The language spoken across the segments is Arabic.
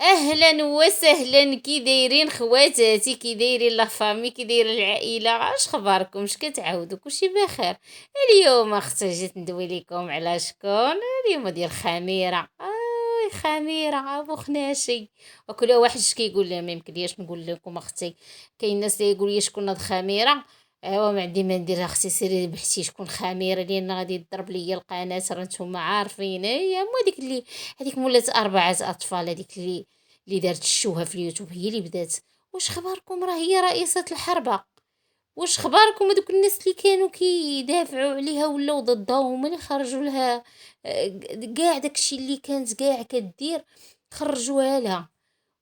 اهلا وسهلا، كي دايرين خواتاتي؟ كي دايرين لا فامي؟ كي دايره العائله؟ اش خباركم؟ اش كتعاودوا؟ كلشي بخير؟ اليوم اختي جيت ندوي لكم على شكون. اليوم ديال خميره. خميره ابو خناشي. وكل واحد اش كيقول لها، ما يمكنليش نقول لكم اختي. كاين الناس اللي يقول لي شكون هاد خميره. ايوا ما عندي ما ندير اختي، سيري بحثي شكون خميره، لان غادي تضرب ليا القناه. راه نتوما عارفين هي مو هذيك اللي هذيك مولات 4 اطفال، هذيك اللي دارت الشوهه في اليوتيوب، هي اللي بدات. واش خباركم؟ راه هي رئيسة الحربة. واش خباركم؟ هذوك الناس اللي كانوا كيدافعوا عليها ولاو ضدها، هما اللي خرجوا لها. كاع داكشي اللي كانت كاع كدير خرجوها لها.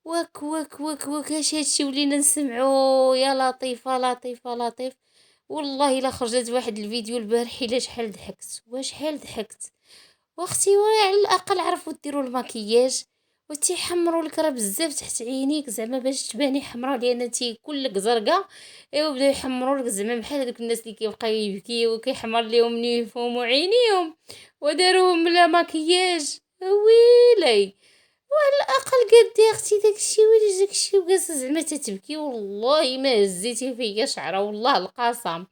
واك واك واك واك، اش هادشي ولينا نسمعوا؟ يا لطيفه لطيفه لطيف. والله الا خرجت واحد الفيديو البارح، الا شحال ضحكت وشحال ضحكت. واختي على الاقل عرفوا ديروا المكياج وتيحمروا لك راه بزاف تحت عينيك، زعما باش تباني حمراء، لان انتي كلك زرقاء. ايوا بداو يحمروا لك زعما بحال هذوك الناس اللي كيبقاو يبكيو وكيحمر ليهم نيفهم وعينيهم، وداروهم بلا مكياج. ويلي، على الاقل قدي اختي داكشي، ويلي داكشي وكاسه زعما تتبكي. والله ما هزيتي فيا شعره، والله القسم.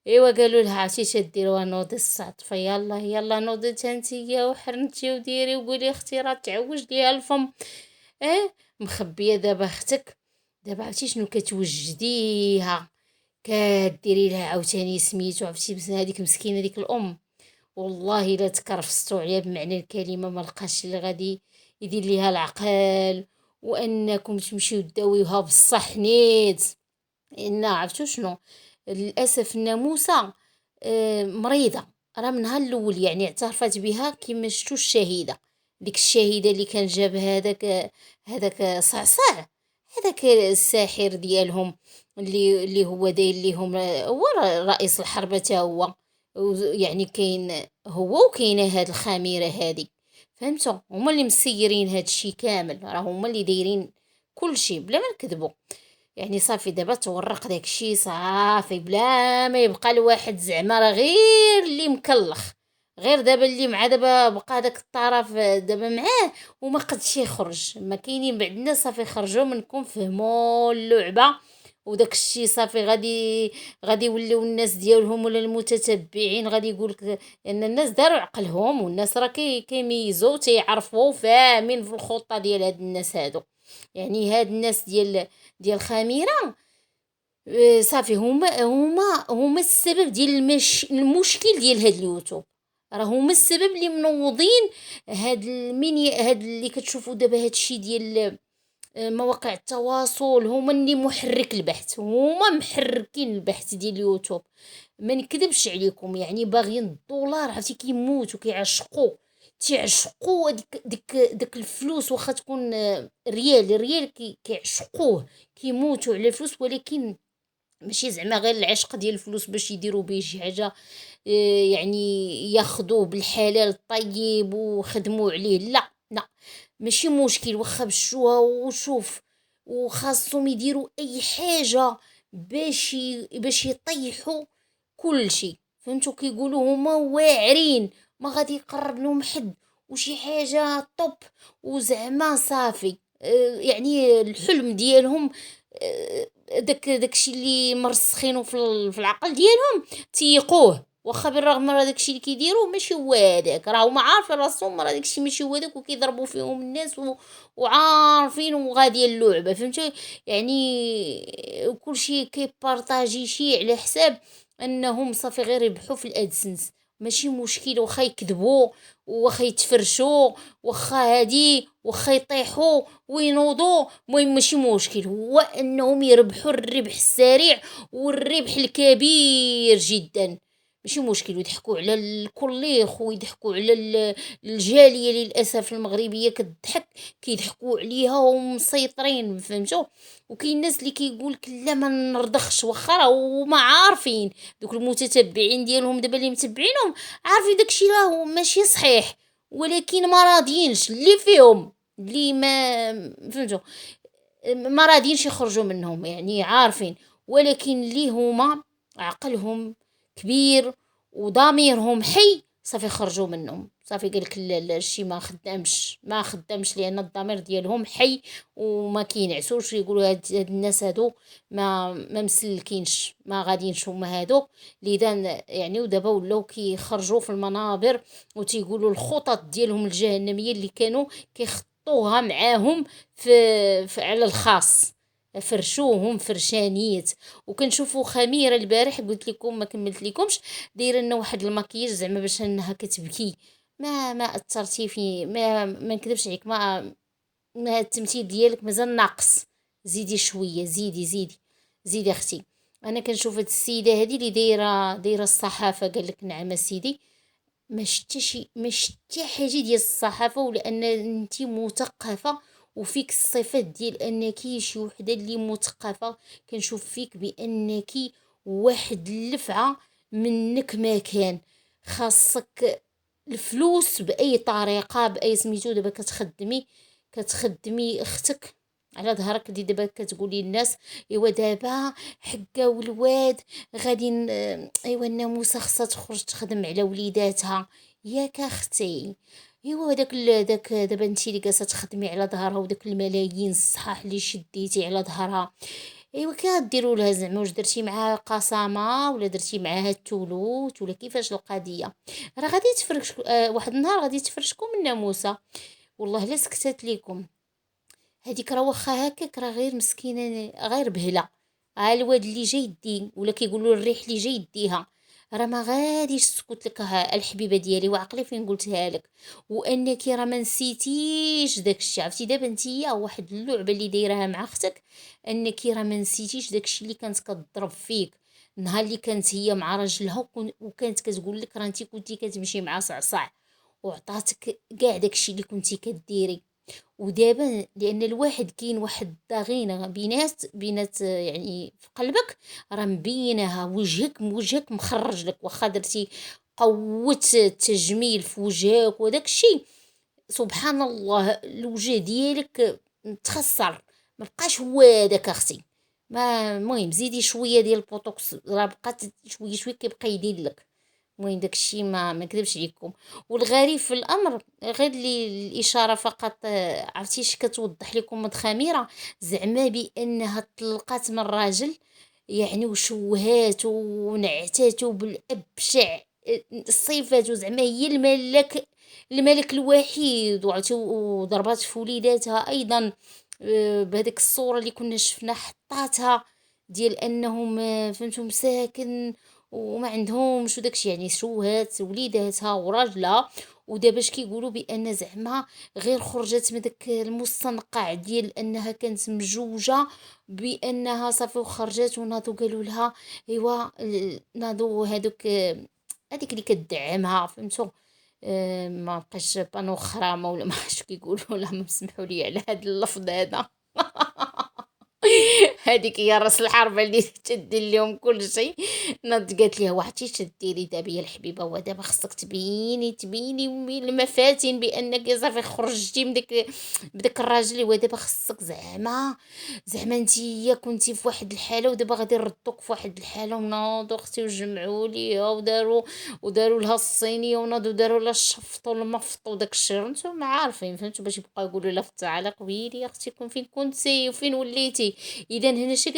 ايوا قالوا لها عرفتي تديروها نوضي السعط، فيلا يلا نوضي تانتيا وحرنتي وديري وقولي اختي راه تعوج ليها الفم. اه، مخبيه دابا اختك. دابا عرفتي شنو كتوجديها؟ كديري لها عاوتاني سميتو، عرفتي بس هذيك مسكينه ديك الام. والله الا تكرفستو عليها بمعنى الكلمه، ما لقاش اللي غادي يدير ليها العقل. وانكم تمشيو تداويوها بصح نيت. ان عرفتو شنو؟ للاسف الناموسه مريضه. راه من نهار الاول يعني اعترفت بها كيما شفتو الشهيده. ديك الشهيده اللي كان جاب هذاك صعصع، هذاك الساحر ديالهم، اللي هو داير ليهم، هو رئيس الحرب تا هو. يعني كاين هو وكاينه هاد الخميره هذه. فهمتوا؟ هما اللي مسيرين هاد الشي كامل، راه هما اللي دايرين كل شي بلا ما نكذبوا. يعني صافي دابا تورق داكشي صافي، بلا ما يبقى الواحد زعما راه غير اللي مكلخ. غير دابا اللي مع دابا بقى داك الطرف دابا معاه وما قدش يخرج. ما كاينين بعض الناس صافي خرجوا منكم، فهموا اللعبه. وداك الشي صافي غادي يوليو الناس ديالهم ولا المتتبعين غادي يقولك ان الناس داروا عقلهم، والناس راه كيميزوا تيعرفوا فاهمين في الخطه ديال هاد الناس هادو. يعني هاد الناس ديال خميره. صافي هما السبب ديال المشكل ديال هاد اليوتيوب. راه هما السبب اللي منوضين هاد الميني، هاد اللي كتشوفوا دابا هادشي ديال مواقع التواصل. هما اللي محرك البحث، هما محركين البحث ديال اليوتيوب. ما نكذبش عليكم، يعني باغيين الدولار، عرفتي كيموتوا كيعشقوا. تيعشقوا ديك الفلوس، واخا تكون ريال كيعشقوه. كيموتوا على الفلوس، ولكن ماشي زعما غير العشق ديال الفلوس باش يديروا به شي حاجه. يعني ياخذوه بالحلال الطيب وخدموا عليه. لا لا، ماشي مشكل واخا بالشوها وشوف. وخاصهم يديروا اي حاجه باش يطيحوا كل شيء. فهمتوا؟ كيقولوا هما واعرين، ما غادي يقرب لهم حد، وشي حاجه طوب. وزعما صافي يعني الحلم ديالهم داكشي اللي مرسخينه في العقل ديالهم تيقوه. واخا بالرغم من داكشي اللي كيديروا ماشي هو هذاك، راه هما عارفين راسهم راه داكشي ماشي هو هذاك، وكيضربوا فيهم الناس وعارفين وغاديه اللعبه. فهمتي؟ يعني كلشي كيبارطاجي شي على حساب انهم صافي غير يربحوا في الادسنس. ماشي مشكل واخا يكذبوا، واخا يتفرشوا، واخا هادي، واخا يطيحوا وينوضوا. المهم ماشي مشكل، هو انهم يربحوا الربح السريع والربح الكبير جدا. ماشي مشكل، ويضحكوا على الكليخ ويضحكوا على الجاليه للاسف المغربيه كتضحك. كيضحكوا عليها ومسيطرين. فهمتوا؟ وكاين الناس اللي كيقولك لا ما نرضخش، واخا راهو هما عارفين. دوك المتتبعين ديالهم دابا اللي متبعينهم عارفين داكشي راهو ماشي صحيح، ولكن ما راضيينش اللي فيهم، اللي ما فهمتوا، ما راضيينش يخرجوا منهم، يعني عارفين. ولكن اللي هما عقلهم كبير وضميرهم حي صافي خرجوا منهم. صافي قالك الشي ما خدامش لان الضمير ديالهم حي وما كينعسوش، يقولوا هاد الناس هادو ما مسلكينش، ما غاديينش هما هادو. لذا يعني ودابا ولاو كيخرجوا في المنابر وتيقولوا الخطط ديالهم الجهنميه اللي كانوا كيخطوها معاهم على الخاص، فرشوهم فرشانيت. وكنشوفوا خميره البارح قلت لكم ما كملت لكمش، دايره لنا واحد المكياج زعما باش انها كتبكي. ما اثرتي في ما نكذبش عليك، ما التمثيل ديالك مازال ناقص. زيدي شويه، زيدي اختي. انا كنشوف هاد السيده هذه اللي دايره الصحافه، قال لك نعم سيدي، ما شتي حاجه ديال الصحافه، ولان انت مثقفه وفيك الصفات ديال انك شي وحده اللي مثقفه. كنشوف فيك بانك واحد اللفعه منك ما كان خاصك الفلوس باي طريقه، باي سميتو. دابا كتخدمي اختك على ظهرك، دي دابا كتقولي للناس ايوا دابا حكا والواد غادي ايوا الناموسه خصها تخرج تخدم على وليداتها. ياك اختي، ايوا داك دابا انتي اللي جالسه تخدمي على ظهرها، وداك الملايين الصحاح اللي شديتي على ظهرها، ايوا كديروا لها زعما واش درتي معاها قسامه ولا درتي معاها التولوت ولا كيفاش القضيه؟ راه غادي تفرش واحد النهار غادي تفرشكم الناموسه. والله لا سكتت ليكم. هذيك راه واخا هكاك راه غير مسكينه، غير بهله. الواد اللي جاي يدي ولا كيقولوا الريح اللي جاي يديها، راه ما غاديش تسكت لك الحبيبه ديالي، وعقلي فين قلتها لك. وانك راه ما نسيتيش داكشي. عرفتي دابا نتيا واحد اللعبه اللي دايرها مع اختك، انك راه ما نسيتيش داكشي اللي كانت كتضرب فيك نهار اللي كانت هي مع راجلها، وكانت كتقول لك راه انت كنتي كتمشي مع صعصع، وعطاتك كاع داكشي اللي كنتي كديري. ودابا لان الواحد كاين واحد الضغينه بينات يعني في قلبك، راه مبينها وجهك مخرج لك. واخا درتي قوت التجميل في وجهك وداك الشيء، سبحان الله الوجه ديالك تخسر، ما بقاش هو داك اختي. ما المهم زيدي شويه ديال البوتوكس، راه بقات شويه شويه كيبقى يدير لك. المهم داكشي ما نكذبش عليكم. والغريب في الامر غير اللي الاشاره فقط، عرفتيش كتوضح لكم مدخميره زعما بانها طلقات من راجل، يعني وشوهات ونعتاتو بالابشع الصفات، وزعما هي الملك الوحيد، وعرفتي وضربات في وليداتها ايضا. بهذيك الصوره اللي كنا شفنا حطاتها ديال انهم فهمتوا مساكن وما عندهمش وداكشي، يعني شوهات وليداتها وراجلها. ودابا اش كيقولوا بان زعما غير خرجت من داك المستنقع ديال انها كانت مجوجه، بانها صافي وخرجت وناضوا قالوا لها ايوا ناضوا هذوك هذيك اللي كتدعمها فهمتوا. ما بقاش بانو خرامه ولا ما عرفتش كيقولوا لها، ما سمحوا لي على هذا اللفظ هذا. هذيك هي راس الحربة اللي تدير لهم كل شيء. ناضت قالت ليها واحد ديري دابا يا الحبيبه، ودابا خصك تبيني المفاتن بانك صافي خرجتي من بداك الراجل. ودابا خصك زعما انتيا كنتي في واحد الحاله، ودابا غادي نردوك في واحد الحاله. وناضوا اختي وجمعوا ليها وداروا لها الصينيه، وناضوا داروا لها الشفط والمفط وداك الشيء. نتوما عارفين فهمتوا، باش يبقاو يقولوا لها في التعاليق ويلي اختي فين كنتي وفين وليتي. اذا هنا شي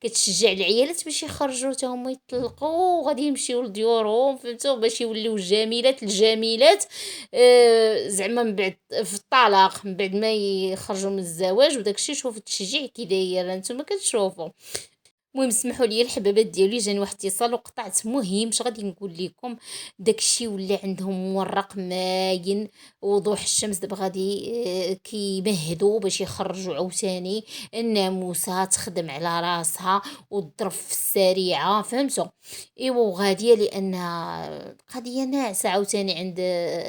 كتشجع العيالات باش يخرجوا حتى هما يطلقوا وغادي يمشيو لديورهم فهمتوا، باش يوليو الجميلات زعما من بعد في الطلاق، من بعد ما يخرجوا من الزواج وداكشي. شوفوا التشجيع كي داير، نتوما كتشوفوا. المهم سمحوا لي الحبابات ديالي، جاني واحد الاتصال وقطعت. مهم اش غادي نقول لكم، داكشي ولا عندهم مورق ماين وضوح الشمس. دابا غادي كيمهدوا باش يخرجوا عاوتاني الناموسه تخدم على راسها وتضرب في السريعه فهمتوا. ايوا غاديه لان قضيه ناعسه عاوتاني عند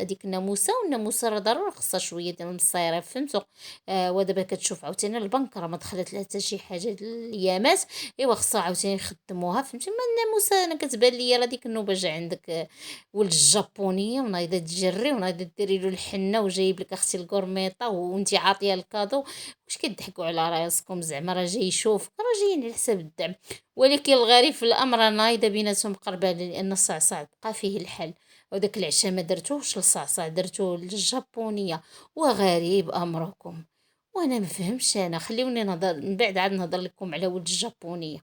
هذيك الناموسه. والناموسه راه ضروري خصها شويه ديال المصيرف فهمتوا. ودابا كتشوف عاوتاني البنك راه ما دخلت لها حتى شي حاجه الايامات. ايوا خصها عاوتاني يخدموها فهمتي. ما الناموسه انا كتبان ليا راه ديك النوبه جا عندك ولد الجابونيه ونايضه تجري ونايضه ديري له الحنه وجايب لك اختي الكورميطه وانت عاطيه الكادو. واش كتضحكوا على راسكم؟ زعما راه جاي يشوف، راه جايين على حساب الدعم. ولكن الغريب في الامر نايضه بيناتهم قربان، لان الصعصع بقى فيه الحل. وداك العشا ما درتوهش للصعصع، درتوه للجابونية، وغريب أمركم، وأنا ما فهمتش أنا، خلّيوني نهضر من بعد عاد نهضر لكم على ولد الجابونية.